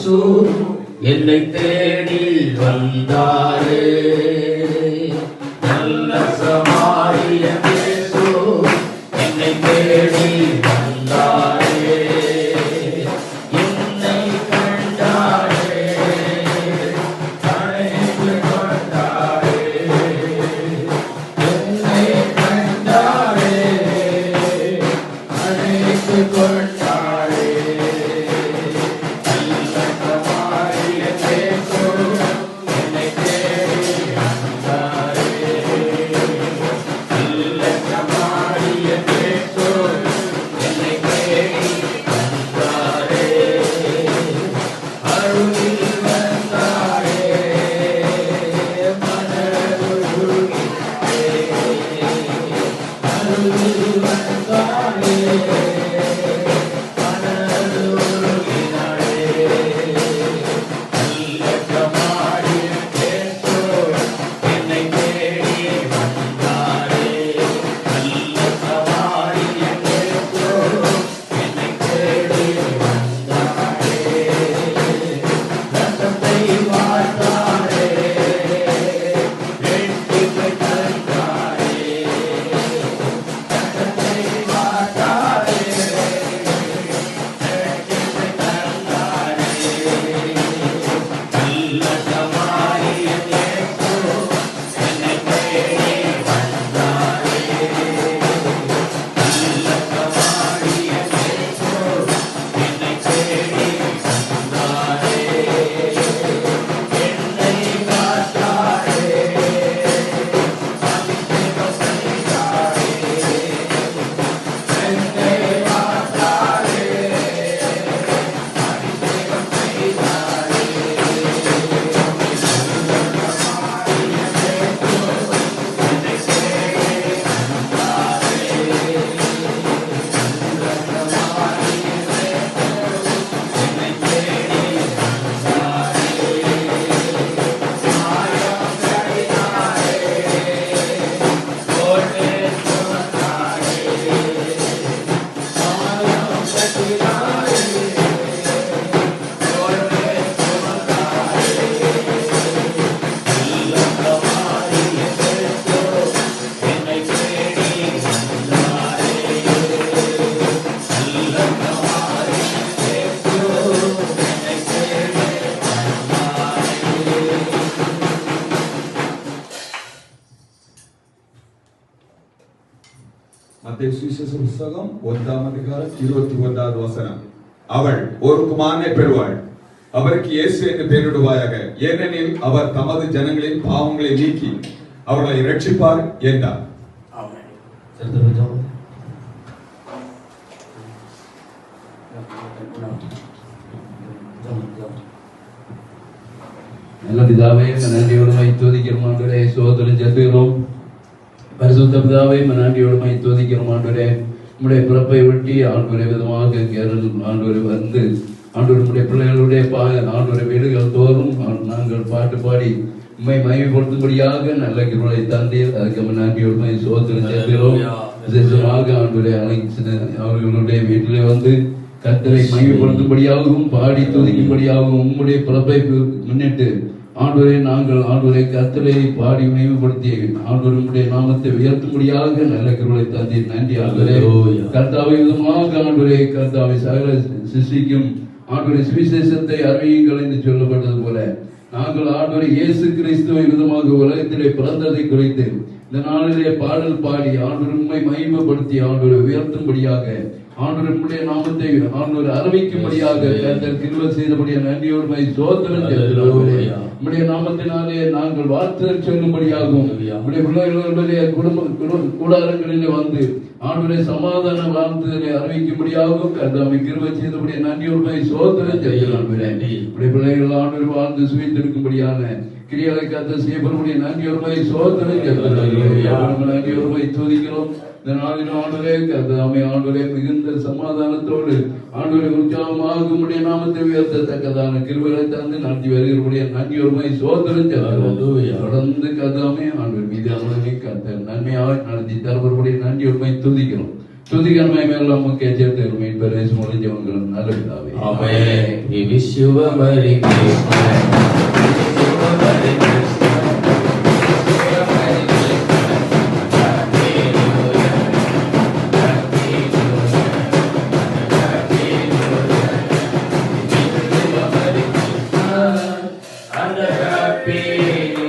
இயேசு என்னை தேடி வந்தாரே. நல்ல சமாரியன் இயேசு என்னை தேடி வந்தாரே. என்னை கண்டாரே, அழைத்து கொண்டாரே. என்னை கண்டாரே, அழைத்து கொண்டாரே. நல்ல சமாரியன் இயேசு என்னை தேடி வந்தாரே. நல்ல சமாரியன் இயேசு என்னை தேடி வந்தாரே. அருகில் வந்தாரே, மனதுருகினாரே. அருகில் வந்தாரே, மனதுருகினாரே. நல்ல சமாரியன் இயேசு என்னை தேடி வந்தாரே. நல்ல சமாரியன் இயேசு என்னை தேடி வந்தாரே. ரத்தத்தை வார்த்தாரே, வெற்றியை தந்தாரே. ரத்தத்தை வார்த்தாரே, வெற்றியை தந்தாரே. நல்ல சமாரியன் இயேசு என்னை தேடி வந்தாரே. நல்ல சமாரியன் இயேசு என்னை தேடி வந்தாரே. என்னை காத்தாரே, அபிஷேகம் செய்தாரே. என்னை காத்தாரே, அபிஷேகம் செய்தாரே. மத்தேயு சுவிசேஷ புஸ்தகம் 1ஆம் அதிகாரம் 21வது வசனம். அவள் ஒரு குமாரனை பெறுவாள், அவருக்கு இயேசு என்று பெயரிடுவாயாக, ஏனெனில் அவர் தமது ஜனங்களின் பாவங்களை நீக்கி அவர்களை இரட்சிப்பார் என்றார். நல்ல பிதாவே, நன்றியோடு துதிக்கிறோம் ஆண்டவரே. சோதனை செலுத்துகிறோம். பரிசுத்த பிதாவே, நன்றியோடு துதிக்கிறோம் ஆண்டவரே. உம்முடைய பிறப்பை ஒட்டி ஆண்டவரே விதமாக ஆண்டவரை வந்து ஆண்டவர் நம்முடைய பிள்ளைகளுடைய ஆண்டவரை வீடுகள் தோறும் நாங்கள் பாட்டு பாடி உண்மை மகிமைப்படுத்தும்படியாக நல்ல கிருபையை தந்தீர். அதுக்கு நன்றியோடு சோதனை செலுத்துகிறோம். விசேஷமாக ஆண்டவரை அவர்களுடைய வீட்டிலே வந்து கர்த்தரை மகிமைப்படுத்தும்படியாகவும் பாடி துதிக்கும்படியாகவும் உம்முடைய பிறப்பை முன்னிட்டு ஆண்டவரை நாங்கள் ஆண்டவரை கர்த்தரை பாடி மகிமைப்படுத்தி ஆண்டவருடைய நாமத்தை உயர்த்தும்படியாக நல்ல கிருபையை தந்தீர். நன்றி ஆண்டவரே. கர்த்தாவை விதமாக ஆண்டவரை கர்த்தாவை சகல சிருஷ்டிக்கும் ஆண்டவரை சுவிசேஷத்தை அறிவியுங்கள் என்று சொல்லப்பட்டது போல நாங்கள் ஆண்டவரை இயேசு கிறிஸ்துவை விதமாக உலகத்திலே பிறந்ததை குறித்து இந்த நாளிலே பாடல் பாடி ஆண்டவர் உண்மை மகிமைப்படுத்தி ஆண்டவரை உயர்த்தும்படியாக ஆண்டவருடைய நாமத்தை ஆண்டவர் அறிவிக்கும்படியாக கர்த்தர் கிருபை செய்தபடியாக நன்றியோடு சோதனை செலுத்துகிறோம். உம்முடைய நாமத்தினாலே நாங்கள் வாழ்த்து சொல்லும்படியாகவும் உம்முடைய பிள்ளைகளுடைய கூடாரங்களிலே வந்து ஆண்டவரை சமாதான வாழ்த்துதலை அறிவிக்கும்படியாகவும் கர்த்தாவை கிருபை செய்தபடியாக நன்றியோடு சோதனை செலுத்துகிறோம். உம்முடைய பிள்ளைகள் ஆண்டவர் வாழ்ந்து சுவைத்திருக்கும்படியான கிரியாலை கர்த்தர் செய்யப்படும்படிய நன்றியோடு சோதனை செலுத்துகிறோம். நன்றியோடு துதிக்கிறோம். இந்த நாளின் ஆண்டவரே கர்த்தாவே ஆண்டவரே மிகுந்த சமாதானத்தோடு ஆண்டவரை உற்சாகமாக உம்முடைய நாமத்தை உயர்த்தத்தக்கதான கிருபைகளை தந்து நடத்தி வருகிறபடிய நன்றியோடு சோதனை செலுத்துகிறோம். தொடர்ந்து கர்த்தாவே ஆண்டவர் மீது அவர்களை கர்த்தர் நன்மையாக நடத்தி தருவருடைய நன்றியோடு துதிக்கிறோம். துதிகள் மகிமையெல்லாம் முக்கிய சேர்த்து மீட்பர் இயேசு மூலம் ஜெபங்களும் நல்ல பிதாவே. Amen. We wish you a Merry Christmas. We wish you a Merry Christmas. We wish you a Merry Christmas. Happy New Year. Happy New Year. Happy New Year. We wish you a Merry Christmas and a Happy New Year.